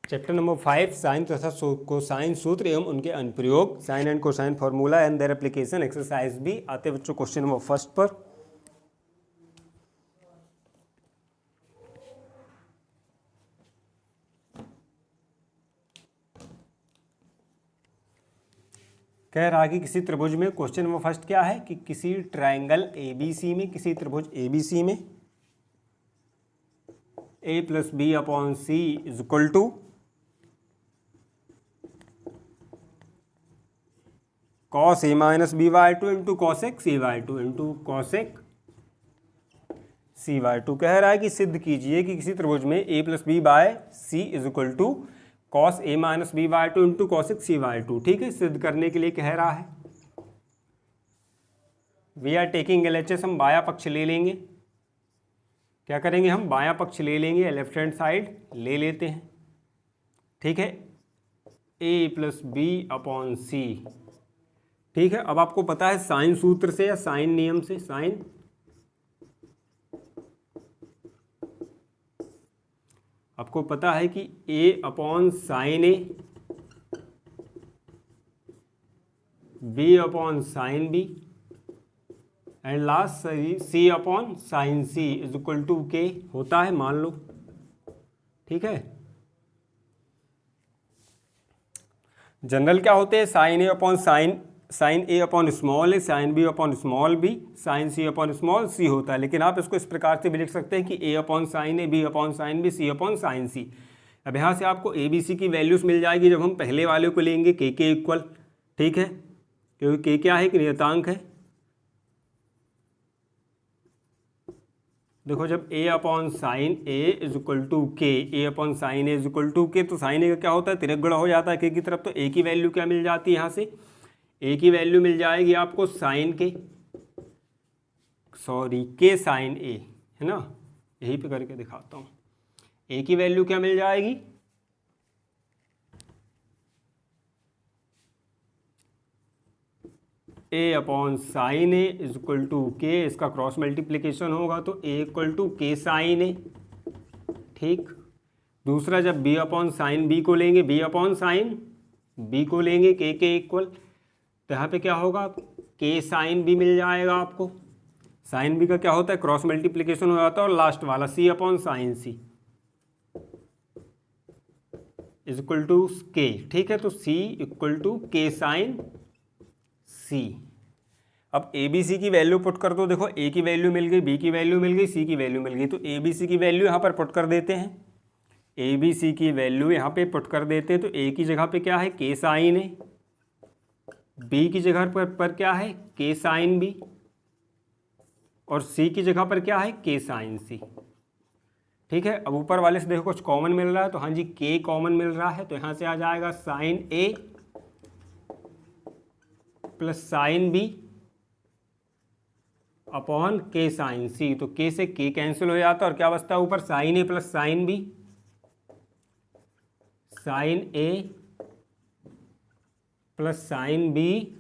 Chapter number 5 sine तथा cosine सूत्र एवं उनके अनुप्रयोग, sine and cosine formula and their application, exercise भी आते बच्चों क्वेश्चन नंबर फर्स्ट पर। कह रहा कि किसी त्रिभुज में, क्वेश्चन नंबर फर्स्ट क्या है कि किसी ट्रायंगल ABC में, किसी त्रिभुज ABC में a plus B upon C is equal to cos A minus B by two into cosec C by two into cosec C by two. कह रहा है कि सिद्ध कीजिए कि किसी त्रिभुज में a plus B by C is equal to cos A minus B by two into cosec C by two. ठीक है, सिद्ध करने के लिए कह रहा है वी आर टेकिंग LHS, हम बाया पक्ष ले लेंगे। क्या करेंगे, हम बाया पक्ष ले लेंगे, लेफ्ट हैंड साइड ले लेते हैं। ठीक है, a plus B upon C. ठीक है, अब आपको पता है साइन सूत्र से या साइन नियम से, साइन आपको पता है कि a upon sine A, b upon sine B and last c upon sine C is equal to K होता है, मान लो। ठीक है, जनरल क्या होते हैं, sine A upon sine A upon small A, sine B upon small B, sine C upon small C होता है। लेकिन आप इसको इस प्रकार से भी लिख सकते हैं कि ए upon sine A, B upon sine B, C upon sine C. अब यहाँ से आपको ए बी सी की वैल्यूज मिल जाएगी जब हम पहले वाले को लेंगे के इक्वल। ठीक है, क्योंकि के क्या है, एक नियतांक है। देखो, जब a upon sine A is equal to K, A upon sine A is equal to K, तो साइन ए का क्या होता है, तिरक गुणा हो जाता है के की तरफ। तो a की वैल्यू क्या मिल जाती है, यहाँ से a की वैल्यू मिल जाएगी आपको साइन के, के साइन ए, है ना। यही पे करके दिखाता हूँ, a की वैल्यू क्या मिल जाएगी, a upon sine A is equal to K, इसका क्रॉस मल्टीप्लीकेशन होगा तो a equal to K sine A. ठीक, दूसरा जब b अपॉन साइन बी को लेंगे, b अपॉन साइन बी को लेंगे के इक्वल, तो यहाँ पे क्या होगा, के साइन बी मिल जाएगा आपको। साइन बी का क्या होता है, क्रॉस मल्टीप्लीकेशन हो जाता है। और लास्ट वाला c upon sine C is equal to K. ठीक है, तो c equal to K sine C. अब ए बी सी की वैल्यू पुट कर दो। देखो, a की वैल्यू मिल गई, b की वैल्यू मिल गई, c की वैल्यू मिल गई, तो ए बी सी की वैल्यू यहाँ पर पुट कर देते हैं। ए बी सी की वैल्यू यहाँ पे पुट कर देते हैं, तो a की जगह पे क्या है, के साइन ए, b की जगह पर क्या है, के साइन बी, और c की जगह पर क्या है, के साइन सी। ठीक है, अब ऊपर वाले से देखो कुछ कॉमन मिल रहा है, तो हाँ जी k कॉमन मिल रहा है, तो यहाँ से आ जाएगा sine a plus sine B upon K sine C. तो k से k कैंसिल हो जाता है और क्या बचता है ऊपर, sine A plus sine B, sine A plus sine B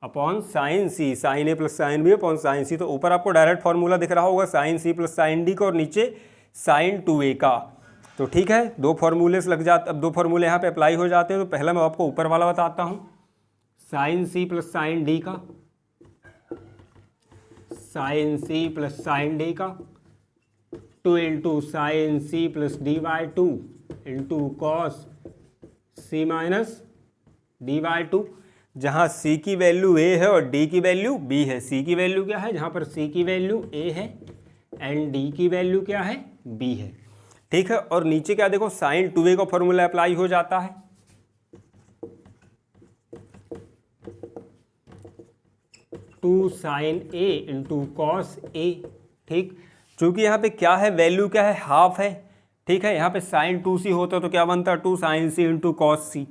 upon sine C, sine A plus sine B upon sine C. तो ऊपर आपको डायरेक्ट फॉर्मूला दिख रहा होगा sine C plus sine D का, और नीचे साइन 2a का। तो ठीक है, दो फॉर्मूले से लग जाते, अब दो फॉर्मूले यहाँ पे अप्लाई हो जाते हैं। तो पहला मैं आपको ऊपर वाला बताता हूँ, sine C plus sine D का, sine C plus sine D का 2 into sine C plus D by two into cos C minus D by two, जहाँ c की वैल्यू a है और d की वैल्यू b है। c की value क्या है, जहाँ पर c की वैल्यू a है एंड d की वैल्यू क्या है, b है। ठीक है, और नीचे क्या देखो, साइन 2a का फॉर्मूला अप्लाई हो जाता है, two sine a into cos a। ठीक, चूंकि यहाँ पे क्या है, वैल्यू क्या है, हाफ है। ठीक है, यहाँ पे साइन 2c होता तो क्या बनता, two sine c into cos c।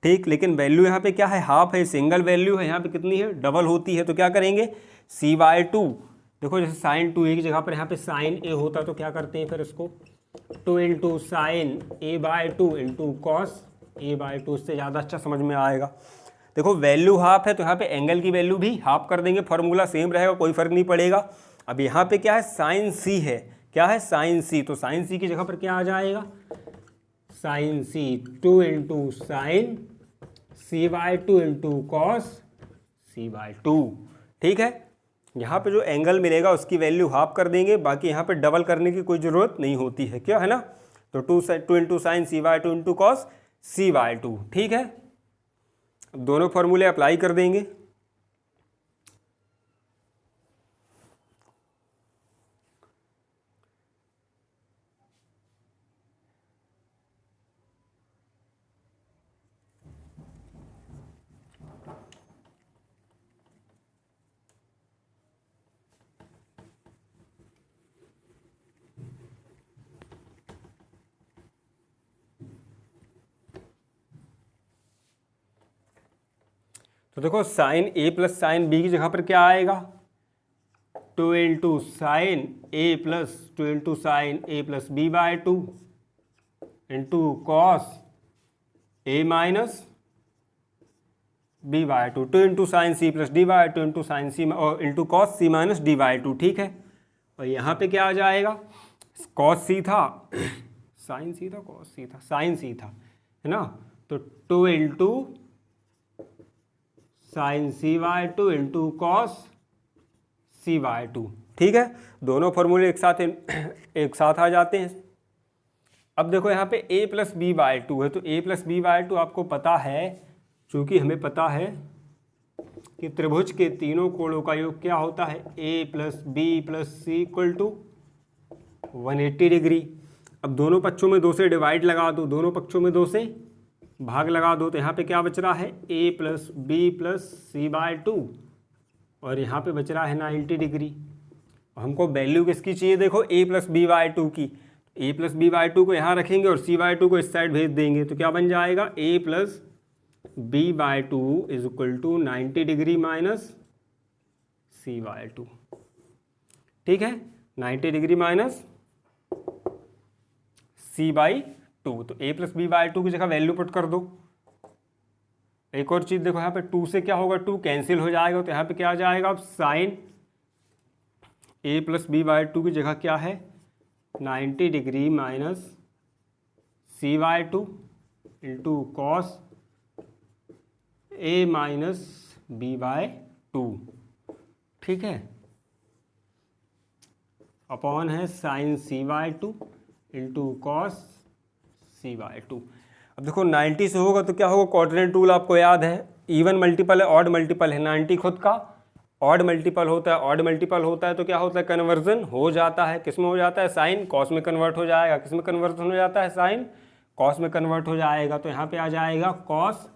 ठीक, लेकिन वैल्यू यहाँ पे क्या है, हाफ है, सिंगल वैल्यू है, यहाँ पे कितनी है, डबल होती है। तो क्या करेंगे, c बाई टू, देखो जैसे साइन 2a की जगह पर यहाँ पे साइन a होता तो क्या करते हैं फिर इसको, 2 into sign a by two into cos a by two, इससे ज़्यादा अच्छा समझ में आएगा। देखो, वैल्यू हाफ है तो यहाँ पे एंगल की वैल्यू भी हाफ कर देंगे, फॉर्मूला सेम रहेगा, कोई फर्क नहीं पड़ेगा। अब यहाँ पे क्या है, साइन सी है, क्या है, साइन सी, तो साइन सी की जगह पर क्या आ जाएगा, साइन सी, 2 into sign C/2 into cos C/2। ठीक है, यहाँ पे जो एंगल मिलेगा उसकी वैल्यू हाफ कर देंगे, बाकी यहाँ पे डबल करने की कोई ज़रूरत नहीं होती है, क्या है ना। तो 2 into sign C/2 into cos C/2। ठीक है, अब दोनों फॉर्मूले अप्लाई कर देंगे। तो देखो sine A plus sine B की जगह पर क्या आएगा, 2 into sine A plus 2 into sine A plus B/2 into cos A minus B/2, 2 into sine C plus D/2 into sine C और into cos C minus D/2। ठीक है, और यहाँ पे क्या आ जाएगा, कॉस सी था, साइन सी था, कॉस सी था, साइन सी था, है ना। तो 2 into sign C/2 into cos C/2। ठीक है, दोनों फॉर्मूले एक साथ आ जाते हैं। अब देखो यहाँ पे a प्लस B/2 है, तो a प्लस B/2 आपको पता है, चूंकि हमें पता है कि त्रिभुज के तीनों कोणों का योग क्या होता है, a plus B plus C equal to 180 degree. अब दोनों पक्षों में 2 से डिवाइड लगा दो, दोनों पक्षों में 2 से भाग लगा दो, तो यहाँ पे क्या बच रहा है, a plus B plus C/2 और यहाँ पे बच रहा है 90 डिग्री। हमको वैल्यू किसकी चाहिए, देखो a प्लस B/2 की। a प्लस B/2 को यहाँ रखेंगे और C/2 को इस साइड भेज देंगे, तो क्या बन जाएगा, a plus B/2 is equal to 90 degree minus C/2। ठीक है, 90 डिग्री माइनस C/2। तो a प्लस B/2 की जगह वैल्यू पुट कर दो। एक और चीज़ देखो, यहाँ पे 2 से क्या होगा, 2 कैंसिल हो जाएगा, तो यहाँ पे क्या आ जाएगा, अब साइन a प्लस B/2 की जगह क्या है, 90 degree minus C/2 into cos a minus B/2। ठीक है, अपॉन है sign C/2 into cos C/2। अब देखो 90 से होगा तो क्या होगा, क्वाड्रेंट रूल आपको याद है, इवन मल्टीपल है ऑड मल्टीपल है, 90 खुद का ऑड मल्टीपल होता है, ऑड मल्टीपल होता है तो क्या होता है, कन्वर्जन हो जाता है। किस में हो जाता है, साइन कॉस में कन्वर्ट हो जाएगा। किस में कन्वर्जन हो जाता है, साइन कॉस में कन्वर्ट हो जाएगा। तो यहाँ पे आ जाएगा कॉस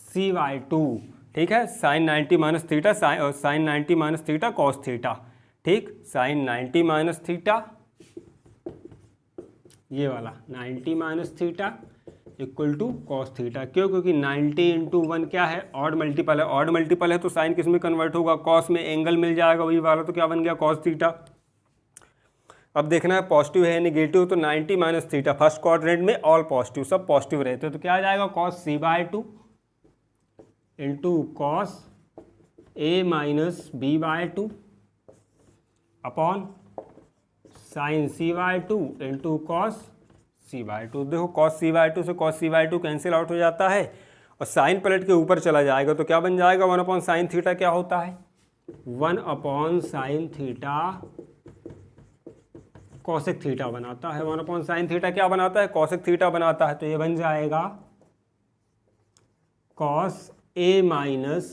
C/2। ठीक है, sine 90 minus theta, sine 90 minus theta cos theta. ठीक, साइन 90 माइनस थीटा, ये वाला 90 minus theta equal to cos theta. क्यों, क्योंकि 90 इंटू 1 क्या है, ऑड मल्टीपल है, ऑड मल्टीपल है तो साइन किस में कन्वर्ट होगा, कॉस में। एंगल मिल जाएगा वही वाला, तो क्या बन गया, कॉस थीटा। अब देखना है पॉजिटिव है नेगेटिव, तो 90 माइनस थीटा, फर्स्ट क्वाड्रेंट में ऑल पॉजिटिव, सब पॉजिटिव रहते हैं, तो क्या आ जाएगा, cos C/2 into cos a minus B/2 upon sine C/2 into cos C/2। देखो कॉस C/2 से कॉस C/2 कैंसिल आउट हो जाता है और साइन पलट के ऊपर चला जाएगा, तो क्या बन जाएगा, 1 अपॉन साइन थीटा क्या होता है, 1 upon sine theta cosec theta बनाता है। 1 अपॉन साइन थीटा क्या बनाता है, कॉसेक थीटा बनाता है। तो ये बन जाएगा cos a minus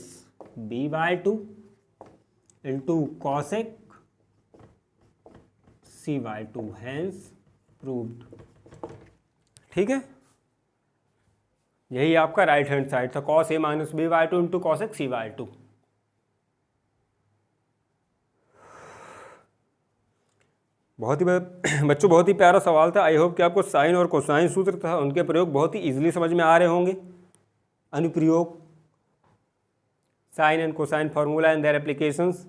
B/2 into cosec C/2, hence proved. ठीक है, यही आपका राइट हैंड साइड था, cos a minus B/2 into cosec C/2। बहुत ही बच्चों बहुत ही प्यारा सवाल था। आई होप कि आपको साइन और कोसाइन सूत्र था उनके प्रयोग बहुत ही इजीली समझ में आ रहे होंगे। अनुप्रयोग, sine and cosine formula and their applications.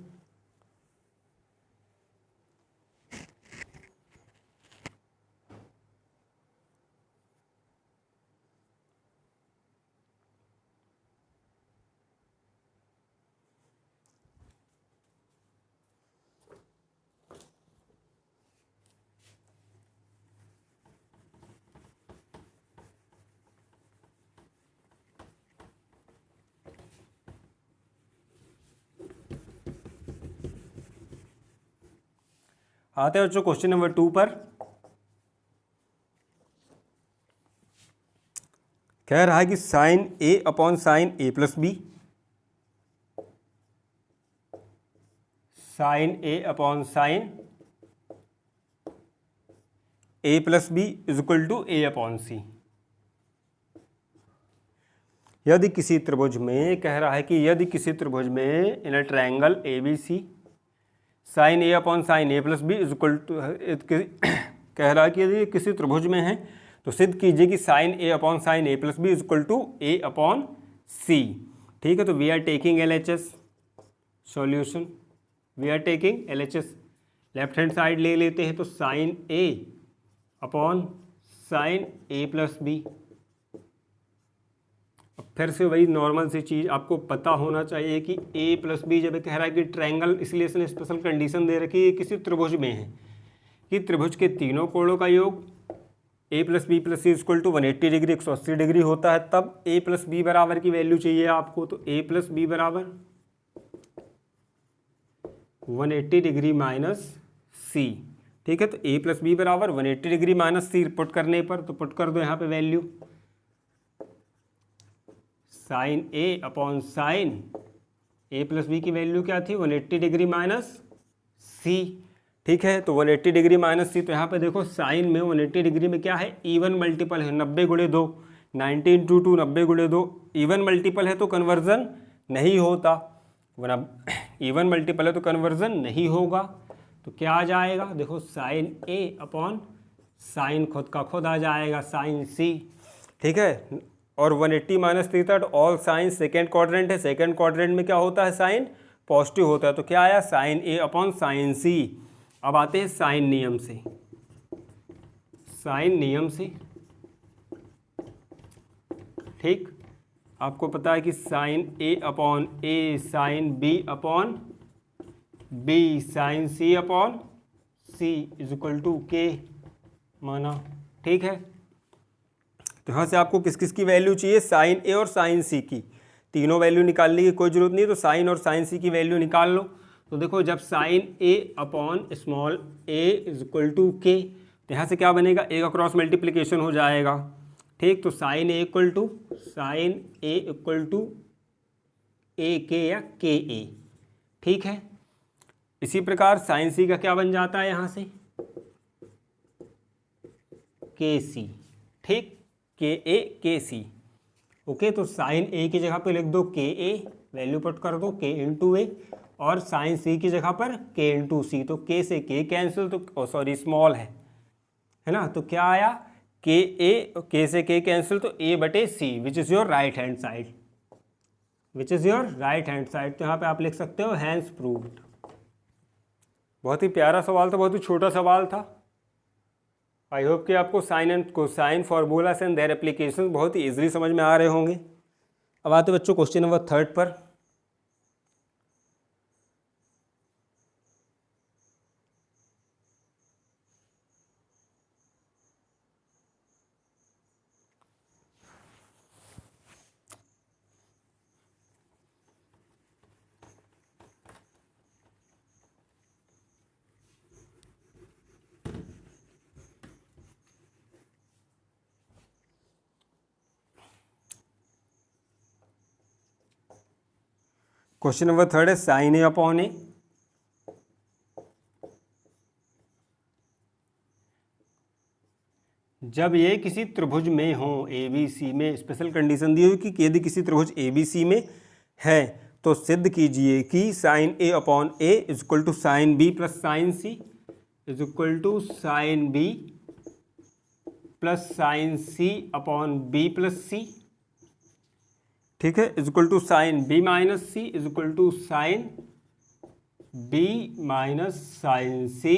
आते हैं बच्चों क्वेश्चन नंबर 2 पर। कह रहा है कि sine A upon sine A plus B, sine A upon sine A plus B is equal to A upon C. यदि किसी त्रिभुज में, कह रहा है कि यदि किसी त्रिभुज में in a triangle A B C sine A upon sine A plus B is equal to, कह रहा है कि यदि किसी त्रिभुज में है तो सिद्ध कीजिए कि sine A upon sine A plus B is equal to A upon C. ठीक है, तो we are taking LHS solution, we are taking LHS। Left hand side ले लेते हैं, तो sine A upon sine A plus B. फिर से वही नॉर्मल सी चीज़ आपको पता होना चाहिए कि ए प्लस बी जब कह रहा है कि ट्रायंगल, इसलिए इसने स्पेशल कंडीशन दे रखी है किसी त्रिभुज में है कि त्रिभुज के तीनों कोणों का योग A plus B plus C equal to 180 degree 180 degree होता है, तब ए प्लस बी बराबर की वैल्यू चाहिए आपको। तो ए प्लस बी बराबर 180 डिग्री माइनस सी। ठीक है, तो ए प्लस बी बराबर 180 डिग्री माइनस सी पुट करने पर, तो पुट कर दो यहाँ पे value, sign A upon sine A plus B की वैल्यू क्या थी 180 डिग्री माइनस सी। ठीक है, तो 180 डिग्री माइनस सी, तो यहाँ पे देखो साइन में 180 डिग्री में क्या है, इवन मल्टीपल है, 90 गुणे 2, 90 इंटू 2 90 गुणे 2, इवन मल्टीपल है तो कन्वर्जन नहीं होता, इवन मल्टीपल है तो कन्वर्जन नहीं होगा। तो क्या आ जाएगा, देखो साइन ए अपॉन साइन खुद का खुद आ जाएगा साइन सी। ठीक है, और 180 minus 3 all sine second quadrant है, सेकेंड क्वाड्रेंट में क्या होता है, साइन पॉजिटिव होता है, तो क्या आया sign A upon sine C. अब आते हैं साइन नियम से, साइन नियम से। ठीक, आपको पता है कि sine A upon A sine B upon B sine C upon C is equal to K माना। ठीक है, तो यहाँ से आपको किस किस की वैल्यू चाहिए, साइन ए और साइन सी की, तीनों वैल्यू निकालने की कोई जरूरत नहीं, तो साइन और साइन सी की वैल्यू निकाल लो। तो देखो जब sine A upon small A is equal to K, तो यहाँ से क्या बनेगा, ए का क्रॉस मल्टीप्लिकेशन हो जाएगा। ठीक, तो sine A equal to sine A equal to A K या के ए। ठीक है, इसी प्रकार साइन सी का क्या बन जाता है यहाँ से, के सी। ठीक, के ए के सी। ओके, तो साइन ए की जगह पे लिख दो के ए, वैल्यू पुट कर दो के इंटू ए, और साइन सी की जगह पर के इंटू सी, तो के से के कैंसिल, तो सॉरी स्मॉल है ना, तो क्या आया के ए, के से के कैंसिल, तो ए बटे C which is your right hand side, which is your right hand side. तो यहाँ पे आप लिख सकते हो हैंस प्रूव्ड। बहुत ही प्यारा सवाल था, बहुत ही छोटा सवाल था। आई होप कि आपको sine and cosine formulas and their application बहुत ही इजीली समझ में आ रहे होंगे। अब आते बच्चों क्वेश्चन नंबर 3 पर। क्वेश्चन नंबर 3 है साइन ए अपॉन ए, जब ये किसी त्रिभुज में हो ए बी सी में, स्पेशल कंडीशन दी हुई कि यदि किसी त्रिभुज ए बी सी में है तो सिद्ध कीजिए कि sine A upon A is equal to sine B plus sine C is equal to sine B plus sine C upon B plus C. ठीक है, is equal to sine B minus C is equal to sine B minus sine C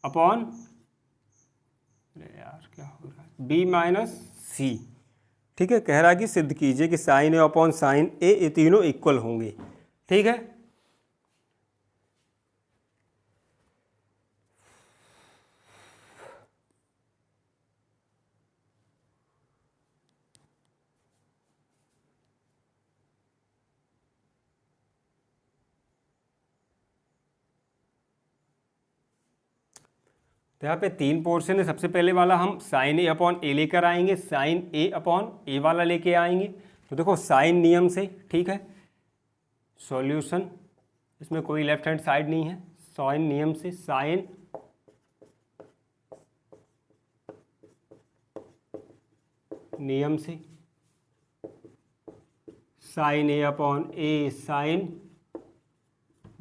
upon, यार क्या हो रहा है, B minus सी। ठीक है, कह रहा है कि सिद्ध कीजिए कि साइन ए अपॉन साइन ए ये तीनों इक्वल होंगे। ठीक है, तो यहाँ पे 3 पोर्शन है। सबसे पहले वाला हम साइन ए अपॉन ए लेकर आएंगे, साइन ए अपॉन ए वाला लेके आएंगे। तो देखो साइन नियम से, ठीक है, सॉल्यूशन, इसमें कोई लेफ्ट हैंड साइड नहीं है, साइन नियम से साइन नियम से sine A upon A, sine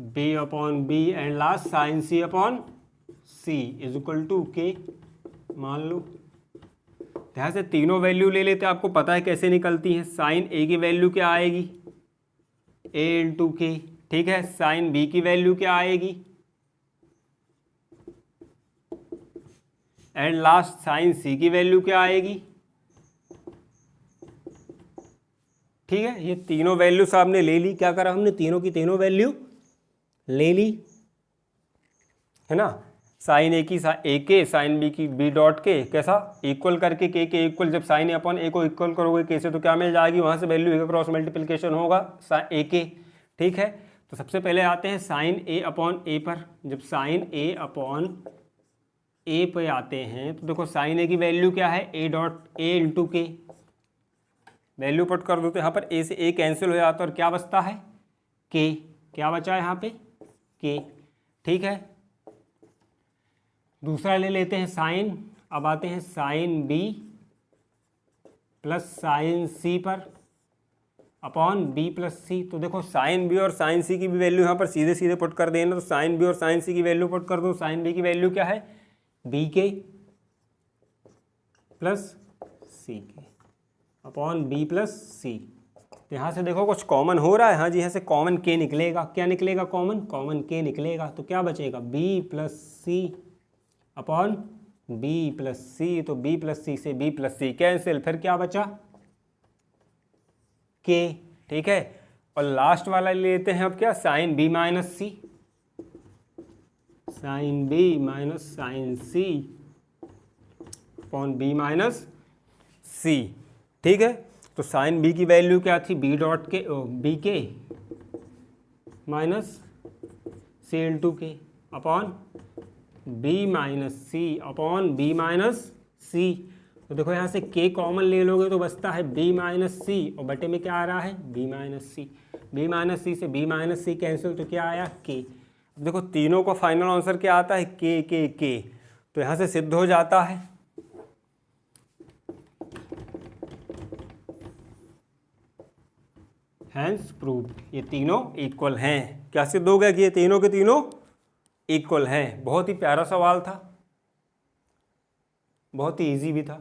B upon B and last sine C upon C is equal to K. मान लो यहाँ से तीनों वैल्यू ले लेते हैं, आपको पता है कैसे निकलती है। साइन ए की वैल्यू क्या आएगी, ए इंटू के, ठीक है। साइन बी की वैल्यू क्या आएगी, एंड लास्ट साइन सी की वैल्यू क्या आएगी, ठीक है। ये तीनों वैल्यू सामने ले ली। क्या करा हमने, तीनों की तीनों वैल्यू ले ली, है ना। साइन ए की ए के, साइन बी की बी डॉट के, कैसा इक्वल करके के इक्वल, जब साइन ए अपॉन ए को इक्वल करोगे के से तो क्या मिल जाएगी, वहाँ से वैल्यू ए का क्रॉस मल्टीप्लिकेशन होगा ए के, ठीक है। तो सबसे पहले आते हैं साइन ए अपॉन ए पर। जब साइन ए अपॉन ए पे आते हैं तो देखो साइन ए की वैल्यू क्या है, ए डॉट ए इंटू के, वैल्यू पुट कर दो तो यहाँ पर ए से ए कैंसिल हो जाता है और क्या बचता है, के। क्या बचा है यहाँ पे, के, ठीक है। दूसरा ले लेते हैं साइन। अब आते हैं साइन बी प्लस साइन सी पर अपॉन बी प्लस सी। तो देखो साइन बी और साइन सी की भी वैल्यू यहाँ पर सीधे सीधे पुट कर देना। तो साइन बी और साइन सी की वैल्यू पुट कर दो। साइन बी की वैल्यू क्या है, बी के प्लस सी के अपॉन बी प्लस सी। तो यहाँ से देखो कुछ कॉमन हो रहा है, हाँ जी, यहाँ से कॉमन के निकलेगा। क्या निकलेगा, कॉमन, कॉमन के निकलेगा। तो क्या बचेगा, बी प्लस सी अपॉन बी प्लस सी। तो बी प्लस सी से बी प्लस सी कैंसिल, फिर क्या बचा, के, ठीक है। और लास्ट वाला ले लेते हैं अब क्या, साइन बी माइनस सी, sign B minus sine C upon B minus सी, ठीक है। तो साइन बी की वैल्यू क्या थी, बी डॉट के, बी के माइनस सी इंटू के अपॉन बी माइनस सी अपॉन बी माइनस सी। तो देखो यहाँ से के कॉमन ले लोगे तो बचता है बी माइनस सी और बटे में क्या आ रहा है, बी माइनस सी। बी माइनस सी से बी माइनस सी कैंसिल, तो क्या आया, के। अब देखो तीनों का फाइनल आंसर क्या आता है, के। तो यहाँ से सिद्ध हो जाता है हैंस प्रूव्ड, ये तीनों इक्वल हैं। क्या सिद्ध हो गया कि ये तीनों के तीनों इक्वल हैं। बहुत ही प्यारा सवाल था, बहुत ही इजी भी था।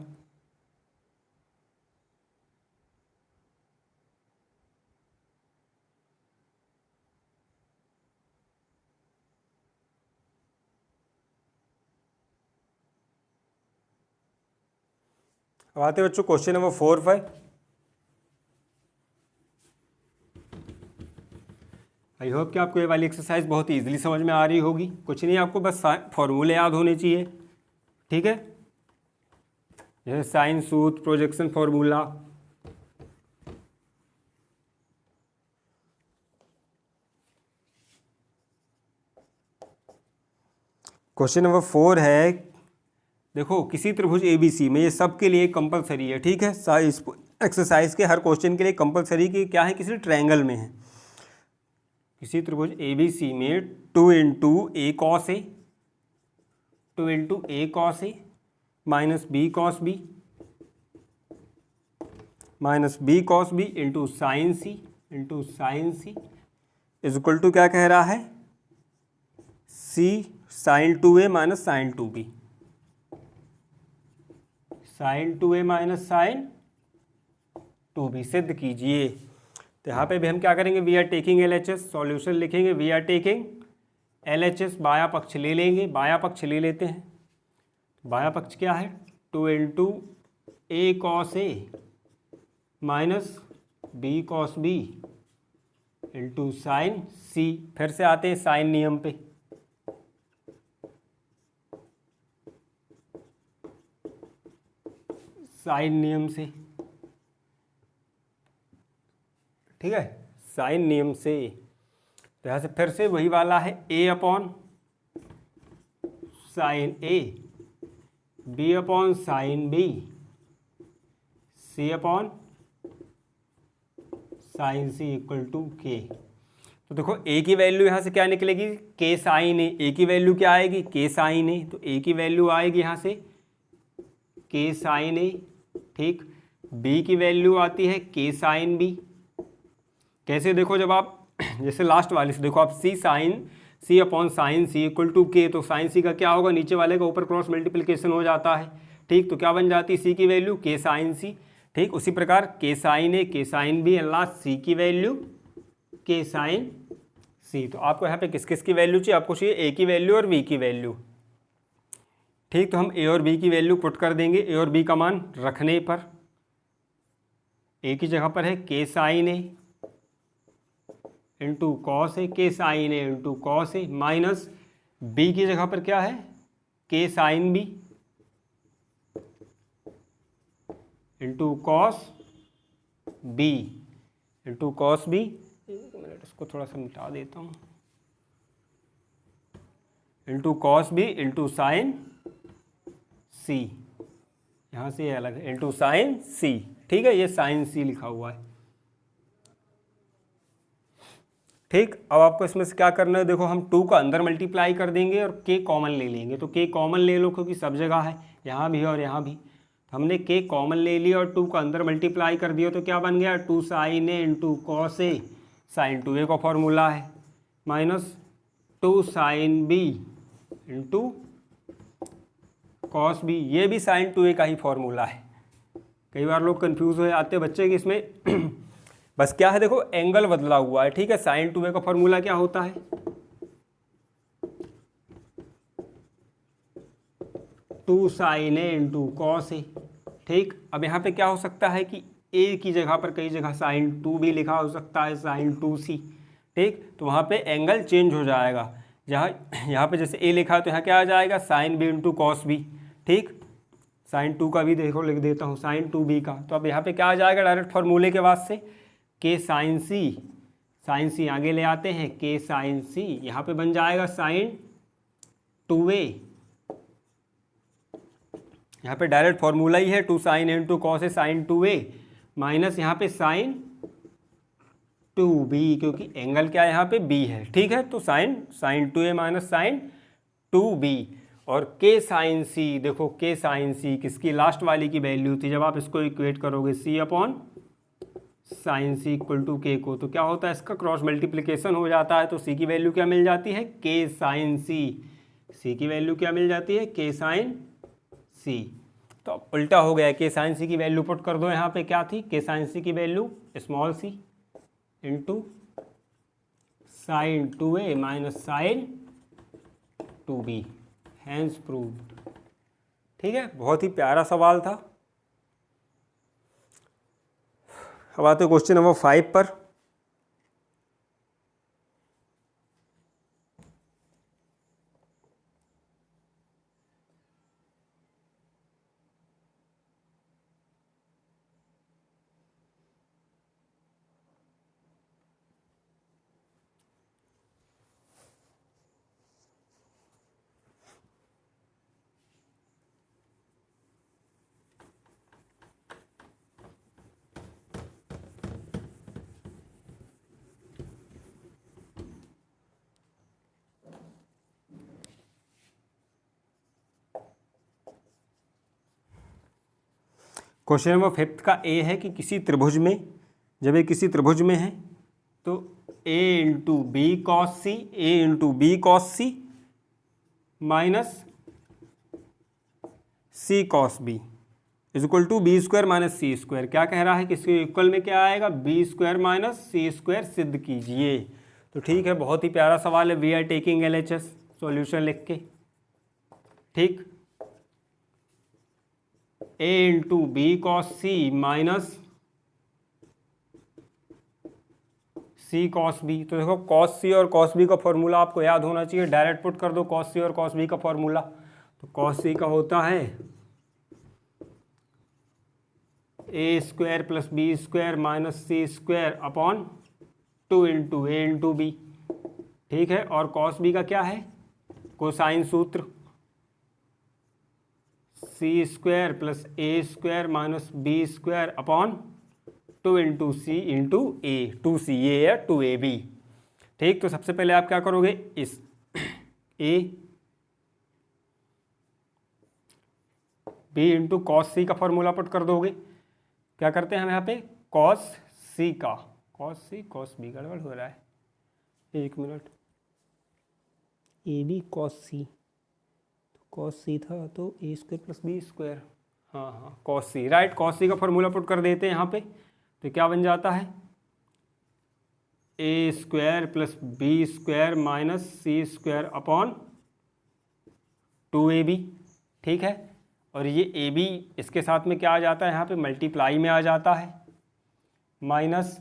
अब आते हैं बच्चों क्वेश्चन नंबर 4, 5। आई होप कि आपको ये वाली एक्सरसाइज बहुत ही ईजिली समझ में आ रही होगी। कुछ नहीं, आपको बस फॉर्मूले याद होने चाहिए, ठीक है। जैसे साइन सूत्र, प्रोजेक्शन फॉर्मूला, क्वेश्चन नंबर 4 है, देखो किसी त्रिभुज ABC में, ये सब के लिए कंपलसरी है, ठीक है। इस एक्सरसाइज के हर क्वेश्चन के लिए कंपलसरी कि क्या है, किसी ट्रायंगल में है। किसी त्रिभुज ABC में 2 into A cos A, 2 into A cos A minus B cos B minus B cos B into sine C is equal to क्या कह रहा है, C sine 2a minus sine 2b, sine 2a minus sine 2b सिद्ध कीजिए। तो यहाँ पे भी हम क्या करेंगे, we are taking LHS, solution लिखेंगे, वी आर टेकिंग LHS, बाया पक्ष ले लेंगे, बाया पक्ष ले लेते हैं। बाया पक्ष क्या है, 2 into A cos A minus B cos B into sine C. फिर से आते हैं साइन नियम पे, साइन नियम से, ठीक है, साइन नियम से। तो यहाँ से फिर से वही वाला है, A upon sine A B upon sine B, C upon sine C equal to K. तो देखो ए की वैल्यू यहाँ से क्या निकलेगी, के साइन ए की वैल्यू क्या आएगी, के साइन ए, तो ए की वैल्यू आएगी यहाँ से के साइन ए, ठीक। बी की वैल्यू आती है के साइन बी। कैसे, देखो जब आप जैसे लास्ट वाले से देखो आप C upon sine C equal to K, तो साइन सी का क्या होगा, नीचे वाले का ऊपर क्रॉस मल्टीप्लिकेशन हो जाता है, ठीक। तो क्या बन जाती है सी की वैल्यू के साइन सी, ठीक। उसी प्रकार के साइन ए, के साइन बी, लास्ट सी की वैल्यू के साइन सी। तो आपको यहाँ पे किस किस की वैल्यू चाहिए, आपको चाहिए ए की वैल्यू और बी की वैल्यू, ठीक। तो हम ए और बी की वैल्यू पुट कर देंगे। ए और बी का मान रखने पर ए की जगह पर है K sine A into cos A, K sine A into cos A, minus B की जगह पर क्या है K sine B into cos B into cos B. एक मिनट, इसको थोड़ा सा मिटा देता हूँ, into cos B into sine C, यहाँ से ये अलग है, इंटू साइन सी, ठीक है। ये साइन सी लिखा हुआ है, ठीक। अब आपको इसमें से क्या करना है, देखो हम 2 का अंदर मल्टीप्लाई कर देंगे और के कॉमन ले लेंगे। तो के कॉमन ले लो क्योंकि सब जगह है, यहाँ भी है और यहाँ भी। तो हमने के कॉमन ले लिया और 2 का अंदर मल्टीप्लाई कर दिया, तो क्या बन गया 2 sine A into cos A, sine 2a का फॉर्मूला है, minus 2 sine B into cos B, ये भी साइन 2a का ही फॉर्मूला है। कई बार लोग कंफ्यूज हो जाते हैं बच्चे कि इसमें बस क्या है, देखो एंगल बदला हुआ है, ठीक है। साइन 2a का फॉर्मूला क्या होता है, 2 साइन ए इंटू कॉस ए, ठीक। अब यहाँ पे क्या हो सकता है कि ए की जगह पर कई जगह साइन 2 भी लिखा हो सकता है, साइन 2c, ठीक। तो वहाँ पे एंगल चेंज हो जाएगा, यहाँ पे जैसे ए लिखा है तो यहाँ क्या आ जाएगा sine B into cos B, ठीक। साइन 2 का भी देखो लिख देता हूँ, साइन 2b का। तो अब यहाँ पे क्या आ जाएगा डायरेक्ट फॉर्मूले के बाद से के साइन सी आगे ले आते हैं, के साइन सी यहाँ पे बन जाएगा साइन 2a, यहाँ पे डायरेक्ट फॉर्मूला ही है 2 साइन इंटू कॉस है साइन 2a, माइनस यहाँ पे साइन 2b, क्योंकि एंगल क्या है यहाँ पे b है, ठीक है। तो sign 2a minus sine 2b, और के साइन सी, देखो के साइन सी किसकी, लास्ट वाली की वैल्यू थी। जब आप इसको इक्वेट करोगे C upon sine C equal to K को, तो क्या होता है इसका क्रॉस मल्टीप्लिकेशन हो जाता है। तो सी की वैल्यू क्या मिल जाती है के साइन सी की वैल्यू क्या मिल जाती है के साइन सी। तो अब उल्टा हो गया, के साइन सी की वैल्यू पुट कर दो, यहाँ पे क्या थी के साइन सी की value small C into sine 2a minus sine 2b, hence proved, ठीक है। बहुत ही प्यारा सवाल था। अब आते क्वेश्चन नंबर 5 पर। क्वेश्चन नंबर 5 का ए है कि किसी त्रिभुज में, जब ये किसी त्रिभुज में है तो a into B cos C, A into B cos C minus C cos B is equal to B square minus C square. क्या कह रहा है कि इसके इक्वल में क्या आएगा B square minus C square सिद्ध कीजिए। तो ठीक है, बहुत ही प्यारा सवाल है। We are taking LHS, solution लिख के, ठीक। a into B cos C minus C cos B. तो देखो कॉस सी और कॉस बी का फॉर्मूला आपको याद होना चाहिए, डायरेक्ट पुट कर दो कॉस सी और कॉस बी का फॉर्मूला। तो कॉस सी का होता है A square plus B square minus C square upon 2 into A into B, ठीक है। और कॉस बी का क्या है कोसाइन सूत्र, C square plus A square minus B square upon 2 into C into A, 2c A या 2ab। ठीक, तो सबसे पहले आप क्या करोगे, इस A B into cos C का फॉर्मूला पुट कर दोगे। क्या करते हैं हम यहाँ पे, कॉस सी का, कॉस सी कॉस बी, गड़बड़ हो रहा है, एक minute, A B cos C, cos C था तो A square plus B square, हाँ हाँ cos C, right, cos C का फॉर्मूला पुट कर देते हैं यहाँ पे, तो क्या बन जाता है, A square plus B square minus C square upon 2ab। ठीक है, और ये ए बी इसके साथ में क्या आ जाता है, यहाँ पे मल्टीप्लाई में आ जाता है, माइनस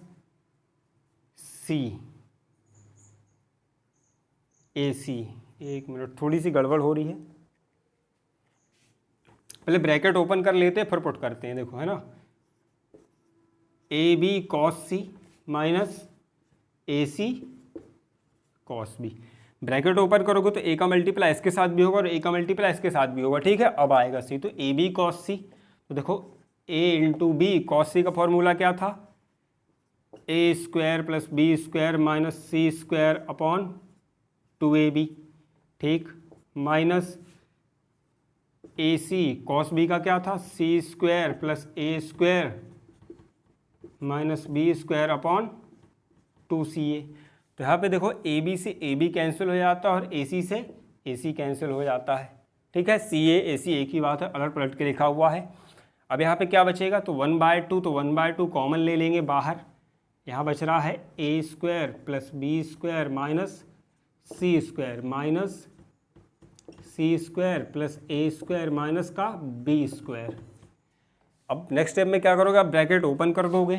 सी ए सी, एक मिनट थोड़ी सी गड़बड़ हो रही है, पहले ब्रैकेट ओपन कर लेते हैं फिर पुट करते हैं, देखो है ना, A B cos C minus A C cos B, bracket open करोगे तो ए का मल्टीप्लाई इसके साथ भी होगा और ए का मल्टीप्लाई इसके साथ भी होगा। ठीक है, अब आएगा सी, तो ए बी कॉस सी, तो देखो A into B cos C का फॉर्मूला क्या था, A square plus B square minus C square upon 2ab। ठीक, minus A C cos B का क्या था, C square plus A square minus B square upon 2ca। तो यहाँ पे देखो ए बी से ए बी कैंसिल हो जाता है और ए सी से ए सी कैंसिल हो जाता है। ठीक है, सी ए सी एक ही बात है, अलट पलट के लिखा हुआ है। अब यहाँ पे क्या बचेगा, तो 1/2, तो 1/2 कॉमन ले लेंगे बाहर, यहाँ बच रहा है A square plus B square minus C square minus C square plus A square minus का बी स्क्वायर। अब नेक्स्ट स्टेप में क्या करोगे, आप ब्रैकेट ओपन कर दोगे,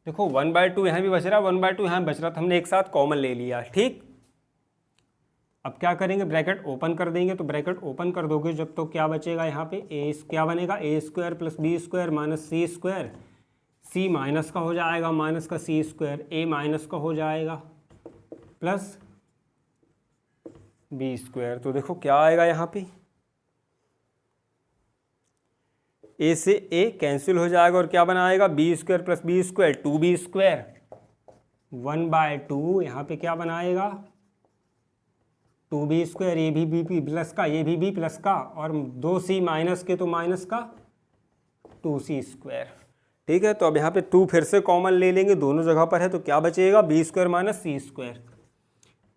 देखो 1/2 यहाँ भी बच रहा है, 1/2 यहाँ बच रहा था, हमने एक साथ कॉमन ले लिया। ठीक, अब क्या करेंगे, ब्रैकेट ओपन कर देंगे, तो ब्रैकेट ओपन कर दोगे जब तो क्या बचेगा यहाँ पे, ए क्या बनेगा, A square plus B square minus C square, C minus का हो जाएगा माइनस का सी स्क्वायर, ए माइनस का हो जाएगा प्लस बी स्क्वायर। तो देखो क्या आएगा यहाँ पे, ए से ए कैंसिल हो जाएगा और क्या बनाएगा, B square plus B square 2b square, 1/2 यहाँ पे क्या बनाएगा 2b स्क्वायर, ये भी बी प्लस का, ये भी बी प्लस का, और 2c माइनस के तो माइनस का 2c स्क्वायर। ठीक है, तो अब यहाँ पे 2 फिर से कॉमन ले लेंगे, दोनों जगह पर है, तो क्या बचेगा, B square minus C square,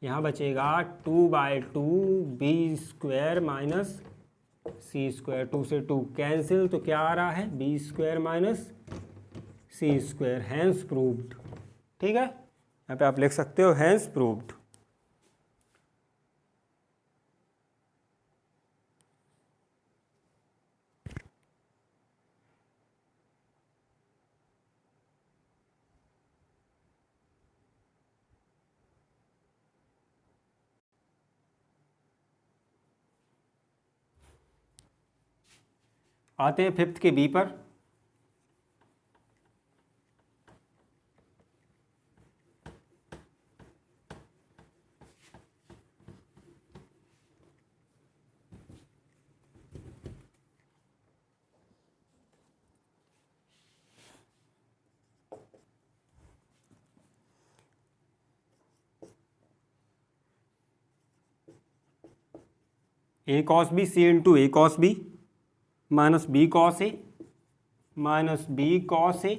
यहाँ बचेगा 2/2 B square minus C square, 2 से 2 कैंसिल, तो क्या आ रहा है, B square minus C square, hence proved. ठीक है, यहाँ पे आप लिख सकते हो हैंस प्रूव्ड। आते हैं 5th के बी पर। A cos B C into A cos B minus B cos A minus B cos A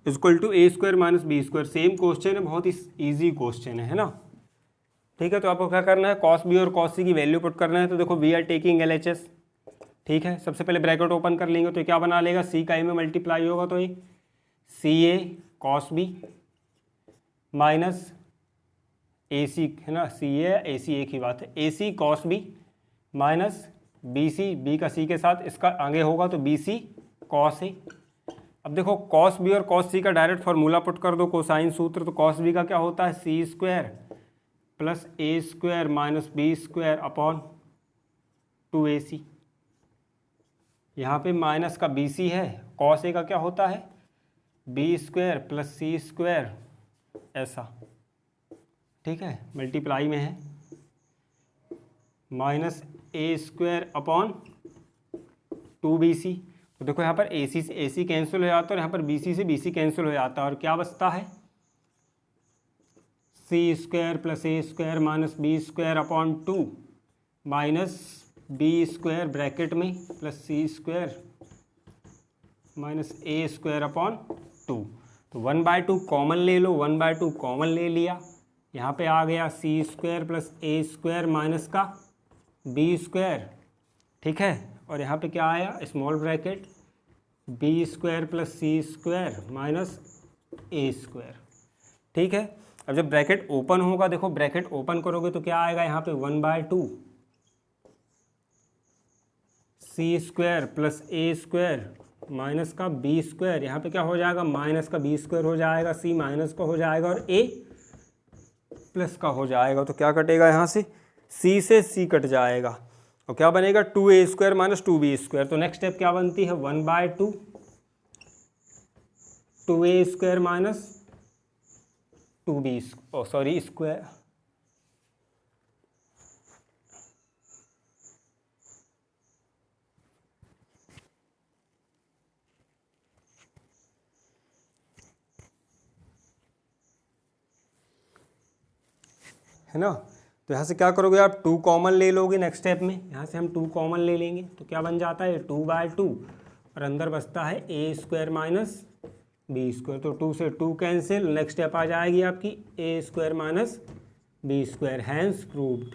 equal to A square minus B square. Same question है, बहुत ही ईजी क्वेश्चन है ना। ठीक है, तो आपको क्या करना है, कॉस बी और कॉस सी की वैल्यू पुट करना है। तो देखो वी आर टेकिंग LHS। ठीक है, सबसे पहले ब्रैकेट ओपन कर लेंगे, तो क्या बना लेगा, सी का ए में मल्टीप्लाई होगा तो ये C A cos B minus A C, है ना, सी ए सी एक ही बात है, A C cos B minus B C, B का सी के साथ इसका आगे होगा तो बी सी कॉस ए। अब देखो कॉस बी और कॉस सी का डायरेक्ट फार्मूला पुट कर दो, कोसाइन सूत्र। तो कॉस बी का क्या होता है, C square plus A square minus B square upon 2ac। यहाँ पे माइनस का बी सी है, कॉस ए का क्या होता है, B square plus C square, ऐसा। ठीक है, मल्टीप्लाई में है, minus A square upon 2bc। तो देखो यहाँ पर AC से AC कैंसिल हो जाता है और यहाँ पर BC से BC कैंसिल हो जाता है और क्या बचता है c square plus A square minus B square upon 2 minus B square bracket में plus c square minus A square upon 2। तो 1/2 कॉमन ले लो, 1/2 कॉमन ले लिया, यहाँ पे आ गया c square plus A square minus का बी स्क्वायर, ठीक है। और यहाँ पे क्या आया small bracket B square plus C square minus A square, ठीक है। अब जब ब्रैकेट ओपन होगा, देखो ब्रैकेट ओपन करोगे तो क्या आएगा यहाँ पे 1/2 सी square plus A square minus का बी स्क्वायर, यहाँ पे क्या हो जाएगा माइनस का बी स्क्वायर हो जाएगा, सी माइनस का हो जाएगा और ए प्लस का हो जाएगा। तो क्या कटेगा यहाँ से सी से सी कट जाएगा और क्या बनेगा 2a square minus 2b square. तो नेक्स्ट स्टेप क्या बनती है 1/2 2a square minus 2b square, है ना। तो यहाँ से क्या करोगे आप 2 कॉमन ले लोगे नेक्स्ट स्टेप में, यहाँ से हम 2 कॉमन ले लेंगे तो क्या बन जाता है 2/2 और अंदर बचता है A square minus B square. तो 2 से 2 कैंसिल, नेक्स्ट स्टेप आ जाएगी आपकी A square minus B square, hence proved.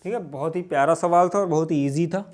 ठीक है, बहुत ही प्यारा सवाल था और बहुत ही ईजी था।